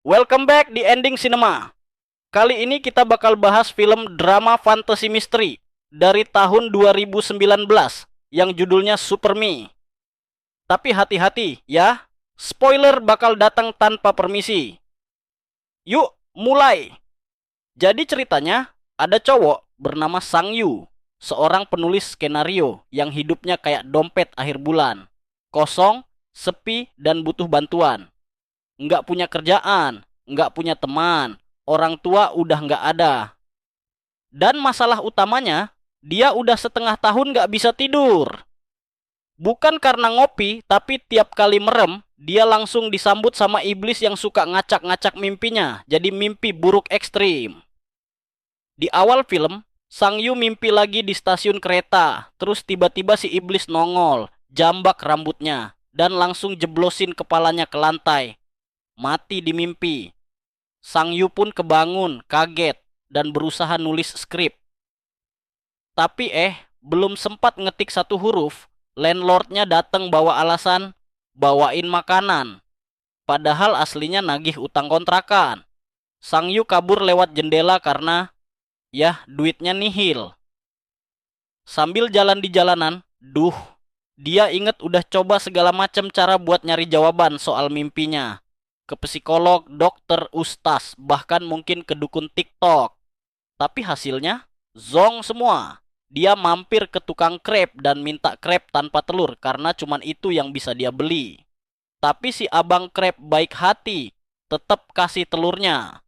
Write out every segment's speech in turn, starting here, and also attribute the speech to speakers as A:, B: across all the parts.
A: Welcome back di Ending Cinema. Kali ini kita bakal bahas film drama fantasy misteri dari tahun 2019 yang judulnya Super Me. Tapi hati-hati ya, spoiler bakal datang tanpa permisi. Yuk, mulai. Jadi ceritanya, ada cowok bernama Sang Yu, seorang penulis skenario yang hidupnya kayak dompet akhir bulan. Kosong, sepi, dan butuh bantuan. Nggak punya kerjaan, nggak punya teman, orang tua udah nggak ada. Dan masalah utamanya, dia udah setengah tahun nggak bisa tidur. Bukan karena ngopi, tapi tiap kali merem, dia langsung disambut sama iblis yang suka ngacak-ngacak mimpinya, jadi mimpi buruk ekstrim. Di awal film, Sang Yu mimpi lagi di stasiun kereta, terus tiba-tiba si iblis nongol, jambak rambutnya, dan langsung jeblosin kepalanya ke lantai. Mati di mimpi. Sang Yu pun kebangun, kaget, dan berusaha nulis skrip. Tapi belum sempat ngetik satu huruf, landlordnya datang bawa alasan, bawain makanan. Padahal aslinya nagih utang kontrakan. Sang Yu kabur lewat jendela karena, duitnya nihil. Sambil jalan di jalanan, dia inget udah coba segala macam cara buat nyari jawaban soal mimpinya. Ke psikolog, dokter, ustaz, bahkan mungkin ke dukun TikTok. Tapi hasilnya zong semua. Dia mampir ke tukang krep dan minta krep tanpa telur karena cuman itu yang bisa dia beli. Tapi si abang krep baik hati, tetap kasih telurnya.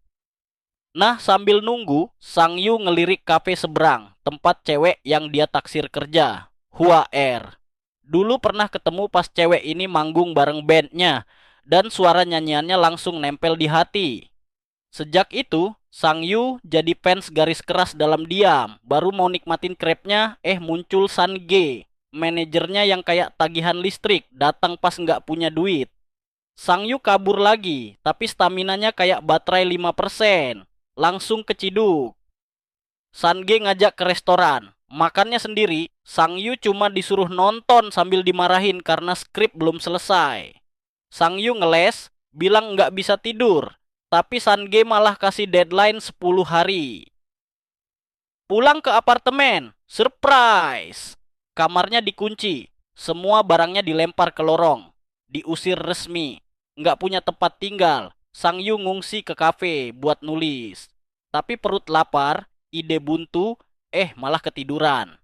A: Nah, sambil nunggu, Sang Yu ngelirik kafe seberang, tempat cewek yang dia taksir kerja, Hua Er. Dulu pernah ketemu pas cewek ini manggung bareng bandnya, dan suara nyanyiannya langsung nempel di hati. Sejak itu, Sang Yu jadi fans garis keras dalam diam. Baru mau nikmatin krepnya, muncul San Ge, manajernya yang kayak tagihan listrik, datang pas nggak punya duit. Sang Yu kabur lagi, tapi staminanya kayak baterai 5%. Langsung keciduk. San Ge ngajak ke restoran. Makannya sendiri, Sang Yu cuma disuruh nonton sambil dimarahin karena skrip belum selesai. Sang Yu ngeles, bilang nggak bisa tidur. Tapi San Ge malah kasih deadline 10 hari. Pulang ke apartemen, surprise! Kamarnya dikunci, semua barangnya dilempar ke lorong. Diusir resmi, nggak punya tempat tinggal. Sang Yu ngungsi ke kafe buat nulis. Tapi perut lapar, ide buntu, malah ketiduran.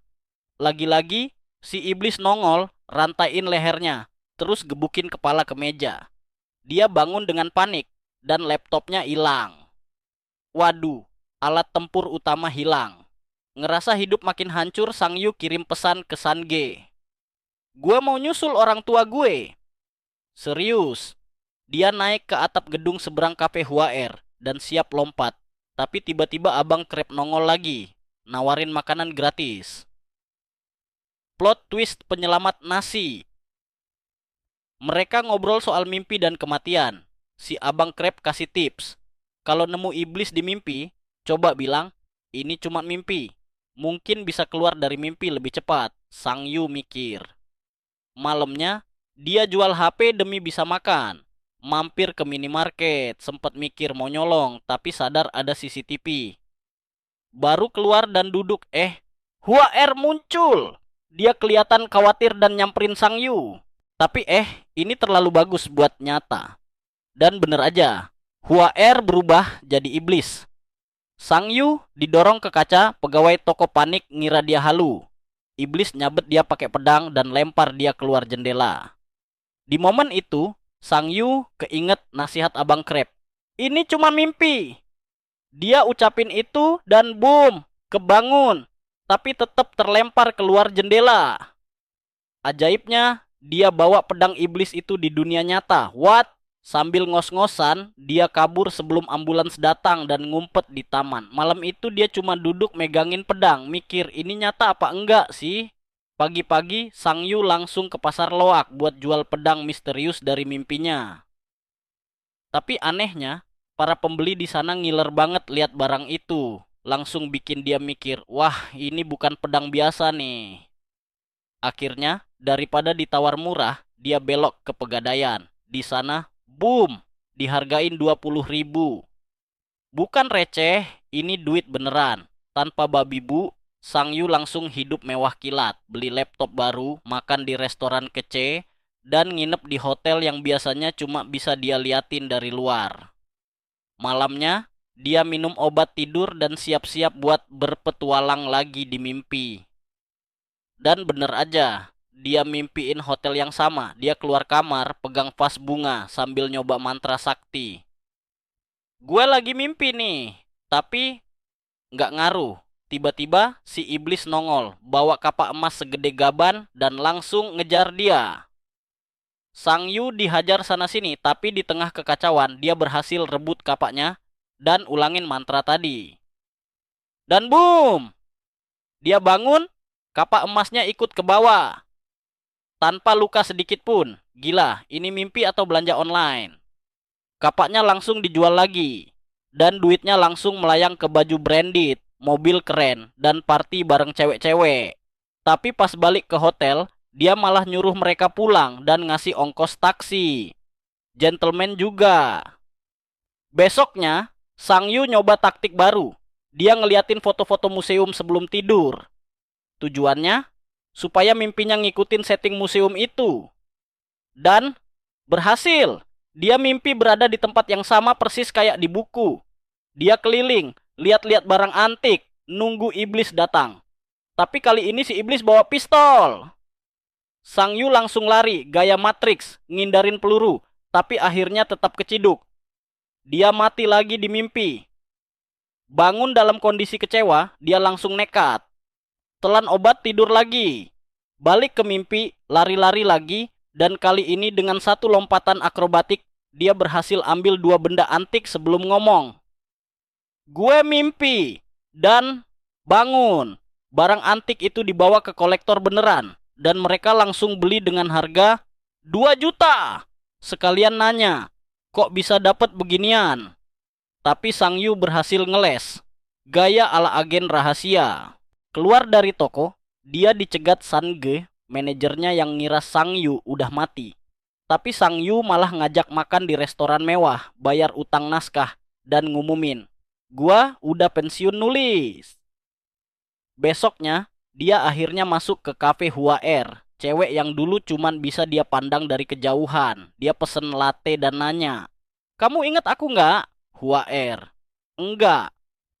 A: Lagi-lagi, si iblis nongol, rantaiin lehernya, terus gebukin kepala ke meja. Dia bangun dengan panik, dan laptopnya hilang. Waduh, alat tempur utama hilang. Ngerasa hidup makin hancur, Sang Yu kirim pesan ke San Ge. Gue mau nyusul orang tua gue. Serius. Dia naik ke atap gedung seberang kafe Hua Er dan siap lompat. Tapi tiba-tiba abang krep nongol lagi, nawarin makanan gratis. Plot twist penyelamat nasi. Mereka ngobrol soal mimpi dan kematian. Si abang krep kasih tips. Kalau nemu iblis di mimpi, coba bilang, ini cuma mimpi. Mungkin bisa keluar dari mimpi lebih cepat. Sang Yu mikir. Malamnya, dia jual HP demi bisa makan. Mampir ke minimarket, sempat mikir mau nyolong, tapi sadar ada CCTV. Baru keluar dan duduk, Hua Er muncul. Dia kelihatan khawatir dan nyamperin Sang Yu. Tapi ini terlalu bagus buat nyata. Dan bener aja, Hua Er berubah jadi iblis. Sang Yu didorong ke kaca, pegawai toko panik ngira dia halu. Iblis nyabet dia pakai pedang dan lempar dia keluar jendela. Di momen itu, Sang Yu keinget nasihat abang krep. Ini cuma mimpi. Dia ucapin itu dan boom, kebangun. Tapi tetap terlempar keluar jendela. Ajaibnya, dia bawa pedang iblis itu di dunia nyata. What? Sambil ngos-ngosan, dia kabur sebelum ambulans datang dan ngumpet di taman. Malam itu dia cuma duduk megangin pedang, mikir ini nyata apa enggak sih? Pagi-pagi, Sang Yu langsung ke pasar loak buat jual pedang misterius dari mimpinya. Tapi anehnya, para pembeli di sana ngiler banget lihat barang itu. Langsung bikin dia mikir, wah ini bukan pedang biasa nih. Akhirnya, daripada ditawar murah, dia belok ke Pegadaian. Di sana, boom, dihargain 20.000. Bukan receh, ini duit beneran. Tanpa babi bu, Sang Yu langsung hidup mewah kilat, beli laptop baru, makan di restoran kece, dan nginep di hotel yang biasanya cuma bisa dia liatin dari luar. Malamnya, dia minum obat tidur dan siap-siap buat berpetualang lagi di mimpi. Dan bener aja, dia mimpiin hotel yang sama. Dia keluar kamar, pegang vas bunga sambil nyoba mantra sakti. Gue lagi mimpi nih, tapi nggak ngaruh. Tiba-tiba si iblis nongol, bawa kapak emas segede gaban dan langsung ngejar dia. Sang Yu dihajar sana-sini, tapi di tengah kekacauan dia berhasil rebut kapaknya dan ulangin mantra tadi. Dan boom! Dia bangun, kapak emasnya ikut ke bawah. Tanpa luka sedikit pun. Gila, ini mimpi atau belanja online? Kapaknya langsung dijual lagi. Dan duitnya langsung melayang ke baju branded, mobil keren, dan party bareng cewek-cewek. Tapi pas balik ke hotel, dia malah nyuruh mereka pulang dan ngasih ongkos taksi. Gentleman juga. Besoknya, Sang Yu nyoba taktik baru. Dia ngeliatin foto-foto museum sebelum tidur. Tujuannya, supaya mimpinya ngikutin setting museum itu. Dan berhasil. Dia mimpi berada di tempat yang sama persis kayak di buku. Dia keliling, lihat-lihat barang antik, nunggu iblis datang. Tapi kali ini si iblis bawa pistol. Sang Yu langsung lari, gaya Matrix, ngindarin peluru, tapi akhirnya tetap keciduk. Dia mati lagi di mimpi. Bangun dalam kondisi kecewa, dia langsung nekat. Telan obat, tidur lagi. Balik ke mimpi, lari-lari lagi, dan kali ini dengan satu lompatan akrobatik, dia berhasil ambil 2 benda antik sebelum ngomong. Gue mimpi, dan bangun. Barang antik itu dibawa ke kolektor beneran, dan mereka langsung beli dengan harga 2 juta. Sekalian nanya, kok bisa dapat beginian? Tapi Sang Yu berhasil ngeles. Gaya ala agen rahasia. Keluar dari toko, dia dicegat San Ge, manajernya yang ngira Sang Yu udah mati. Tapi Sang Yu malah ngajak makan di restoran mewah, bayar utang naskah, dan ngumumin, gua udah pensiun nulis. Besoknya, dia akhirnya masuk ke cafe Hua Air. Cewek yang dulu cuman bisa dia pandang dari kejauhan. Dia pesen latte dan nanya, kamu ingat aku nggak? Hua Air. Enggak.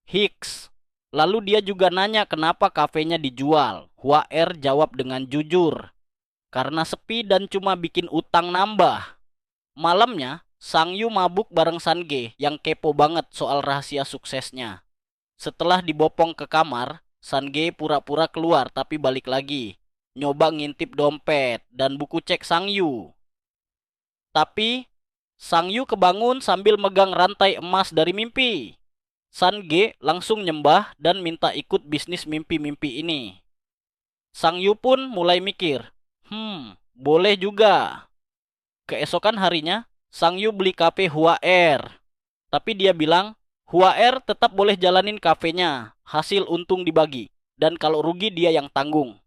A: Hicks. Lalu dia juga nanya kenapa kafenya dijual. Hua Air jawab dengan jujur, karena sepi dan cuma bikin utang nambah. Malamnya, Sang Yu mabuk bareng San Ge yang kepo banget soal rahasia suksesnya. Setelah dibopong ke kamar, San Ge pura-pura keluar tapi balik lagi. Nyoba ngintip dompet dan buku cek Sang Yu. Tapi, Sang Yu kebangun sambil megang rantai emas dari mimpi. San Ge langsung nyembah dan minta ikut bisnis mimpi-mimpi ini. Sang Yu pun mulai mikir, boleh juga. Keesokan harinya, Sang Yu beli kafe Hua Air. Tapi dia bilang, Hua Air tetap boleh jalanin kafenya, hasil untung dibagi. Dan kalau rugi dia yang tanggung.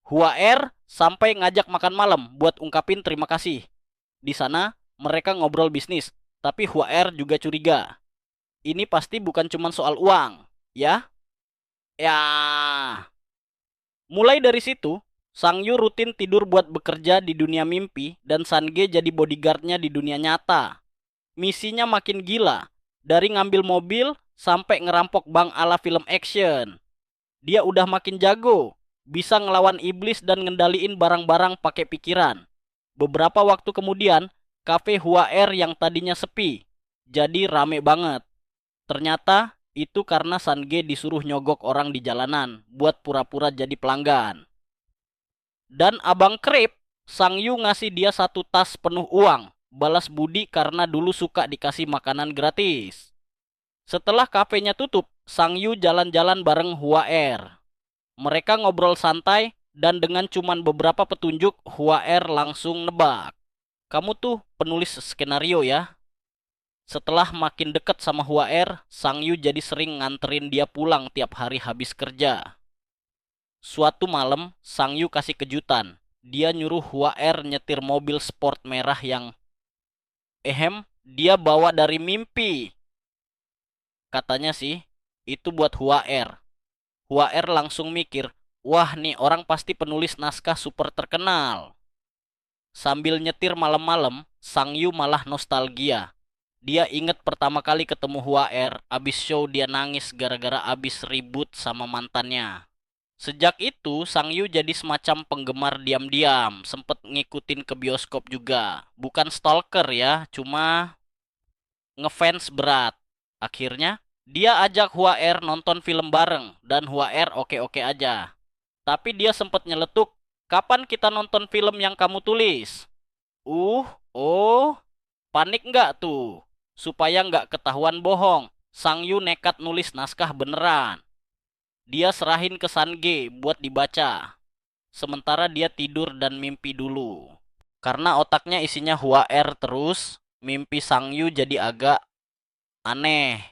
A: Hua Air sampai ngajak makan malam buat ungkapin terima kasih. Di sana, mereka ngobrol bisnis. Tapi Hua Air juga curiga. Ini pasti bukan cuma soal uang, ya? Ya. Mulai dari situ, Sang Yu rutin tidur buat bekerja di dunia mimpi dan San Ge jadi bodyguardnya di dunia nyata. Misinya makin gila, dari ngambil mobil sampai ngerampok bank ala film action. Dia udah makin jago, bisa ngelawan iblis dan ngendaliin barang-barang pakai pikiran. Beberapa waktu kemudian, cafe Hua Air yang tadinya sepi, jadi rame banget. Ternyata itu karena San Ge disuruh nyogok orang di jalanan buat pura-pura jadi pelanggan. Dan Abang Krip, Sang Yu ngasih dia 1 tas penuh uang, balas budi karena dulu suka dikasih makanan gratis. Setelah kafenya tutup, Sang Yu jalan-jalan bareng Hua Air. Mereka ngobrol santai dan dengan cuman beberapa petunjuk, Hua Air langsung nebak. Kamu tuh penulis skenario ya? Setelah makin dekat sama Hua Air, Sang Yu jadi sering nganterin dia pulang tiap hari habis kerja. Suatu malam, Sang Yu kasih kejutan. Dia nyuruh Hua Air nyetir mobil sport merah yang dia bawa dari mimpi. Katanya sih, itu buat Hua Er. Hua Er langsung mikir, wah nih orang pasti penulis naskah super terkenal. Sambil nyetir malam-malam, Sang Yu malah nostalgia. Dia inget pertama kali ketemu Hua Er, abis show dia nangis gara-gara abis ribut sama mantannya. Sejak itu, Sang Yu jadi semacam penggemar diam-diam, sempet ngikutin ke bioskop juga. Bukan stalker ya, cuma ngefans berat. Akhirnya, dia ajak Hua Er nonton film bareng, dan Hua Er oke-oke aja. Tapi dia sempet nyeletuk, kapan kita nonton film yang kamu tulis? Uh, oh, panik nggak tuh? Supaya nggak ketahuan bohong, Sang Yu nekat nulis naskah beneran. Dia serahin ke Sange buat dibaca. Sementara dia tidur dan mimpi dulu. Karena otaknya isinya Hua Er terus, mimpi Sang Yu jadi agak aneh.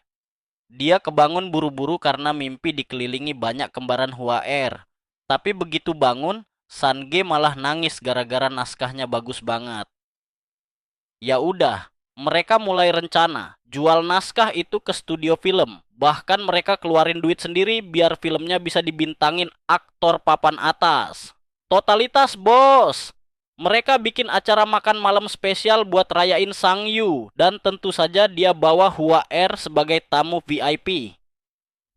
A: Dia kebangun buru-buru karena mimpi dikelilingi banyak kembaran Hua Er. Tapi begitu bangun, Sange malah nangis gara-gara naskahnya bagus banget. Ya udah, mereka mulai rencana jual naskah itu ke studio film. Bahkan mereka keluarin duit sendiri biar filmnya bisa dibintangin aktor papan atas. Totalitas, bos! Mereka bikin acara makan malam spesial buat rayain Sang Yu. Dan tentu saja dia bawa Hua Er sebagai tamu VIP.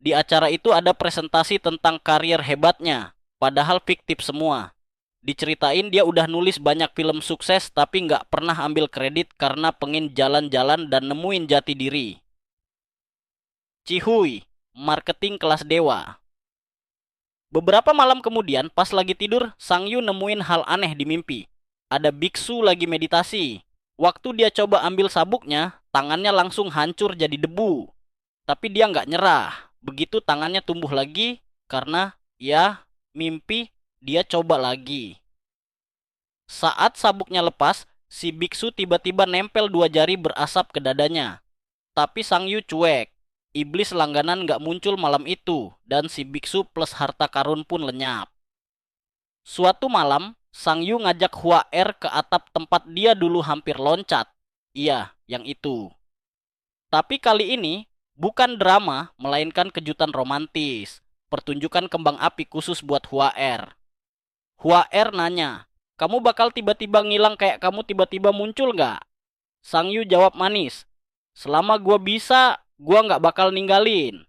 A: Di acara itu ada presentasi tentang karier hebatnya. Padahal fiktif semua. Diceritain dia udah nulis banyak film sukses tapi nggak pernah ambil kredit karena pengen jalan-jalan dan nemuin jati diri. Cihuy, marketing kelas dewa. Beberapa malam kemudian pas lagi tidur, Sang Yu nemuin hal aneh di mimpi. Ada biksu lagi meditasi. Waktu dia coba ambil sabuknya, tangannya langsung hancur jadi debu. Tapi dia nggak nyerah. Begitu tangannya tumbuh lagi karena ya mimpi. Dia coba lagi. Saat sabuknya lepas, si biksu tiba-tiba nempel 2 jari berasap ke dadanya. Tapi Sang Yu cuek. Iblis langganan gak muncul malam itu, dan si biksu plus harta karun pun lenyap. Suatu malam, Sang Yu ngajak Hua Er ke atap tempat dia dulu hampir loncat. Iya, yang itu. Tapi kali ini, bukan drama, melainkan kejutan romantis. Pertunjukan kembang api khusus buat Hua Er. Hua Er nanya, kamu bakal tiba-tiba ngilang kayak kamu tiba-tiba muncul nggak? Sang Yu jawab manis, selama gua bisa, gua nggak bakal ninggalin.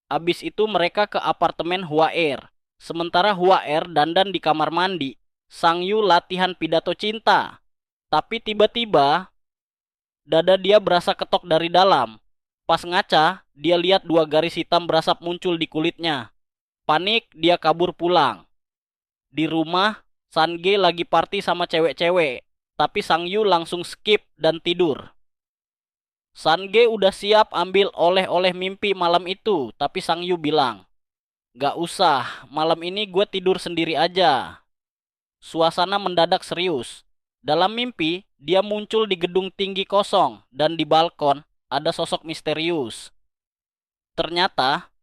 A: Abis itu mereka ke apartemen Hua Er. Sementara Hua Er dandan di kamar mandi, Sang Yu latihan pidato cinta. Tapi tiba-tiba, dada dia berasa ketok dari dalam. Pas ngaca, dia lihat 2 garis hitam berasap muncul di kulitnya. Panik, dia kabur pulang. Di rumah, Sange lagi party sama cewek-cewek, tapi Sang Yu langsung skip dan tidur. Sange udah siap ambil oleh-oleh mimpi malam itu, tapi Sang Yu bilang, gak usah, malam ini gue tidur sendiri aja. Suasana mendadak serius. Dalam mimpi, dia muncul di gedung tinggi kosong, dan di balkon ada sosok misterius. Ternyata,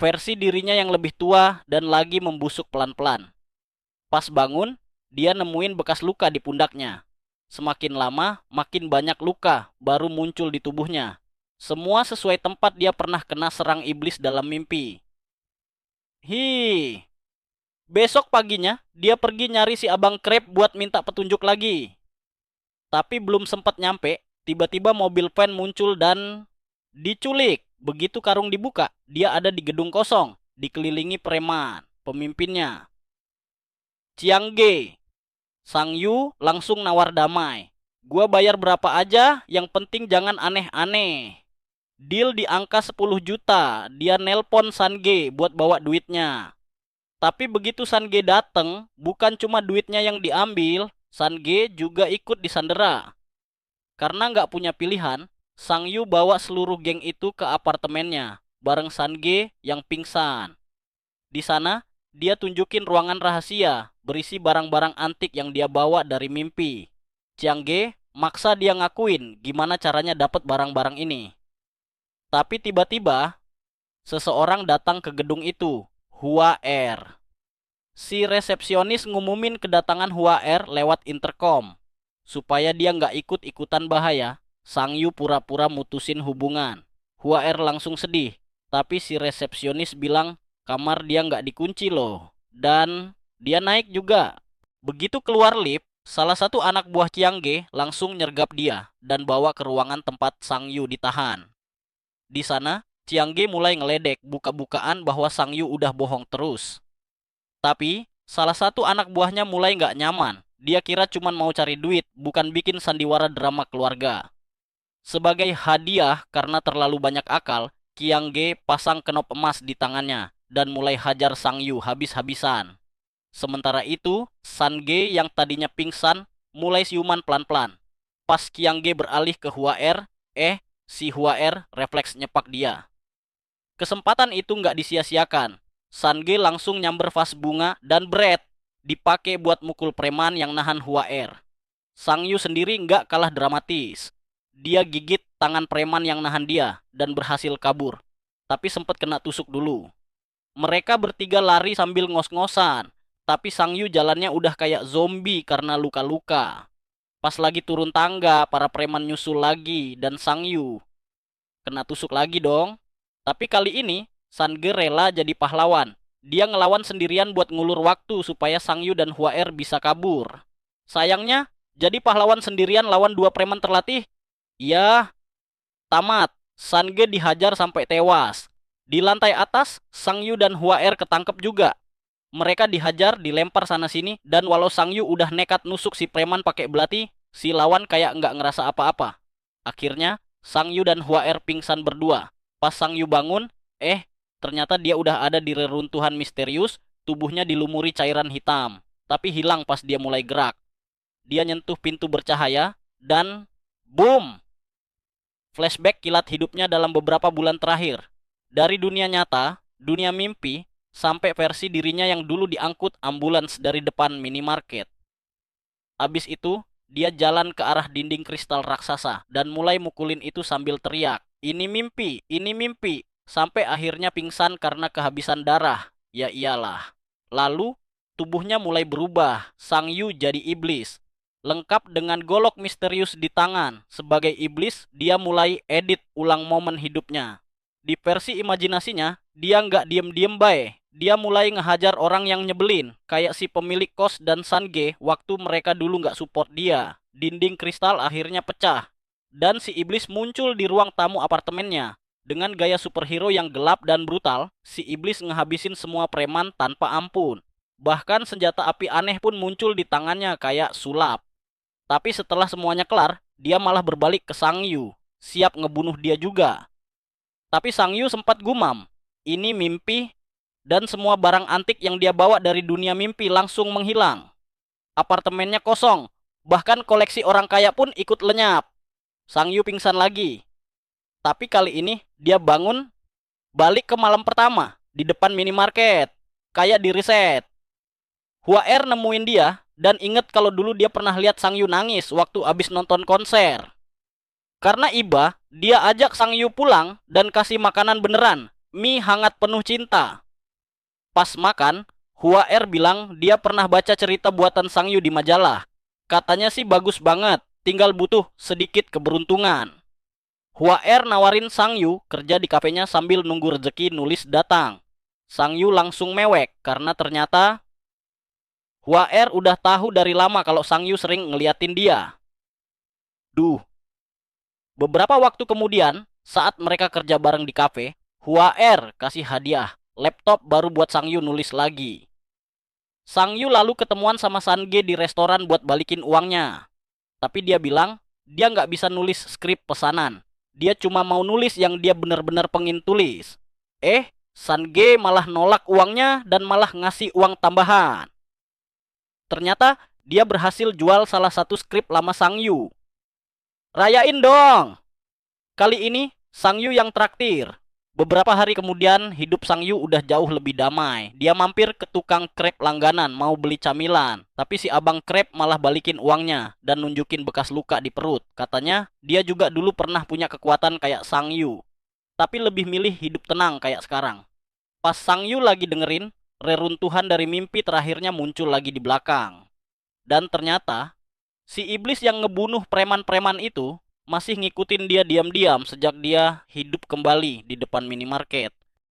A: versi dirinya yang lebih tua dan lagi membusuk pelan-pelan. Pas bangun, dia nemuin bekas luka di pundaknya. Semakin lama, makin banyak luka baru muncul di tubuhnya. Semua sesuai tempat dia pernah kena serang iblis dalam mimpi. Besok paginya, dia pergi nyari si abang krep buat minta petunjuk lagi. Tapi belum sempat nyampe, tiba-tiba mobil van muncul dan diculik. Begitu karung dibuka, dia ada di gedung kosong, dikelilingi preman, pemimpinnya. Chiangge, Sang Yu langsung nawar damai. Gua bayar berapa aja, yang penting jangan aneh-aneh. Deal di angka 10 juta, dia nelpon Sange buat bawa duitnya. Tapi begitu Sange dateng, bukan cuma duitnya yang diambil, Sange juga ikut disandera. Karena nggak punya pilihan, Sang Yu bawa seluruh geng itu ke apartemennya, bareng Sange yang pingsan. Di sana, dia tunjukin ruangan rahasia berisi barang-barang antik yang dia bawa dari mimpi. Chiangge maksa dia ngakuin gimana caranya dapat barang-barang ini. Tapi tiba-tiba, seseorang datang ke gedung itu, Hua Er. Si resepsionis ngumumin kedatangan Hua Er lewat intercom. Supaya dia nggak ikut-ikutan bahaya, Sang Yu pura-pura mutusin hubungan. Hua Er langsung sedih, tapi si resepsionis bilang kamar dia nggak dikunci loh. Dan dia naik juga. Begitu keluar lift, salah satu anak buah Chiang Ge langsung nyergap dia dan bawa ke ruangan tempat Sang Yu ditahan. Di sana, Chiang Ge mulai ngeledek buka-bukaan bahwa Sang Yu udah bohong terus. Tapi, salah satu anak buahnya mulai nggak nyaman. Dia kira cuma mau cari duit, bukan bikin sandiwara drama keluarga. Sebagai hadiah karena terlalu banyak akal, Chiang Ge pasang kenop emas di tangannya dan mulai hajar Sang Yu habis-habisan. Sementara itu, San Ge yang tadinya pingsan mulai siuman pelan-pelan. Pas Chiang Ge beralih ke Hua Er, si Hua Er refleks nyepak dia. Kesempatan itu nggak disia-siakan. San Ge langsung nyamber vas bunga dan bret dipakai buat mukul preman yang nahan Hua Er. Sang Yu sendiri nggak kalah dramatis. Dia gigit tangan preman yang nahan dia dan berhasil kabur. Tapi sempat kena tusuk dulu. Mereka bertiga lari sambil ngos-ngosan. Tapi Sang Yu jalannya udah kayak zombie karena luka-luka. Pas lagi turun tangga, para preman nyusul lagi dan Sang Yu kena tusuk lagi dong. Tapi kali ini, San Ge rela jadi pahlawan. Dia ngelawan sendirian buat ngulur waktu supaya Sang Yu dan Hua Er bisa kabur. Sayangnya, jadi pahlawan sendirian lawan dua preman terlatih. Ya, tamat. San Ge dihajar sampai tewas. Di lantai atas, Sang Yu dan Hua Er ketangkep juga. Mereka dihajar, dilempar sana-sini, dan walau Sang Yu udah nekat nusuk si preman pakai belati, si lawan kayak nggak ngerasa apa-apa. Akhirnya, Sang Yu dan Hua Er pingsan berdua. Pas Sang Yu bangun, ternyata dia udah ada di reruntuhan misterius, tubuhnya dilumuri cairan hitam. Tapi hilang pas dia mulai gerak. Dia nyentuh pintu bercahaya, dan boom! Flashback kilat hidupnya dalam beberapa bulan terakhir. Dari dunia nyata, dunia mimpi, sampai versi dirinya yang dulu diangkut ambulans dari depan minimarket. Abis itu, dia jalan ke arah dinding kristal raksasa dan mulai mukulin itu sambil teriak, ini mimpi, sampai akhirnya pingsan karena kehabisan darah. Ya iyalah. Lalu, tubuhnya mulai berubah, Sang Yu jadi iblis. Lengkap dengan golok misterius di tangan. Sebagai iblis, dia mulai edit ulang momen hidupnya. Di versi imajinasinya, dia nggak diem-diem bae. Dia mulai ngehajar orang yang nyebelin, kayak si pemilik kos dan San Ge waktu mereka dulu nggak support dia. Dinding kristal akhirnya pecah, dan si iblis muncul di ruang tamu apartemennya. Dengan gaya superhero yang gelap dan brutal, si iblis ngehabisin semua preman tanpa ampun. Bahkan senjata api aneh pun muncul di tangannya kayak sulap. Tapi setelah semuanya kelar, dia malah berbalik ke Sang Yu, siap ngebunuh dia juga. Tapi Sang Yu sempat gumam, ini mimpi. Dan semua barang antik yang dia bawa dari dunia mimpi langsung menghilang. Apartemennya kosong, bahkan koleksi orang kaya pun ikut lenyap. Sang Yu pingsan lagi. Tapi kali ini dia bangun, balik ke malam pertama di depan minimarket, kayak di reset. Hua Er nemuin dia dan inget kalau dulu dia pernah lihat Sang Yu nangis waktu abis nonton konser. Karena iba, dia ajak Sang Yu pulang dan kasih makanan beneran, mie hangat penuh cinta. Pas makan, Hua Er bilang dia pernah baca cerita buatan Sang Yu di majalah. Katanya sih bagus banget, tinggal butuh sedikit keberuntungan. Hua Er nawarin Sang Yu kerja di kafenya sambil nunggu rezeki nulis datang. Sang Yu langsung mewek karena ternyata Hua Er udah tahu dari lama kalau Sang Yu sering ngeliatin dia. Beberapa waktu kemudian, saat mereka kerja bareng di kafe, Hua Er kasih hadiah laptop baru buat Sang Yu nulis lagi. Sang Yu lalu ketemuan sama San Ge di restoran buat balikin uangnya. Tapi dia bilang, dia nggak bisa nulis skrip pesanan. Dia cuma mau nulis yang dia benar-benar pengen tulis. San Ge malah nolak uangnya dan malah ngasih uang tambahan. Ternyata, dia berhasil jual salah satu skrip lama Sang Yu. Rayain dong! Kali ini, Sang Yu yang traktir. Beberapa hari kemudian, hidup Sang Yu udah jauh lebih damai. Dia mampir ke tukang krep langganan mau beli camilan. Tapi si abang krep malah balikin uangnya dan nunjukin bekas luka di perut. Katanya, dia juga dulu pernah punya kekuatan kayak Sang Yu. Tapi lebih milih hidup tenang kayak sekarang. Pas Sang Yu lagi dengerin, reruntuhan dari mimpi terakhirnya muncul lagi di belakang. Dan ternyata, si iblis yang ngebunuh preman-preman itu masih ngikutin dia diam-diam sejak dia hidup kembali di depan minimarket.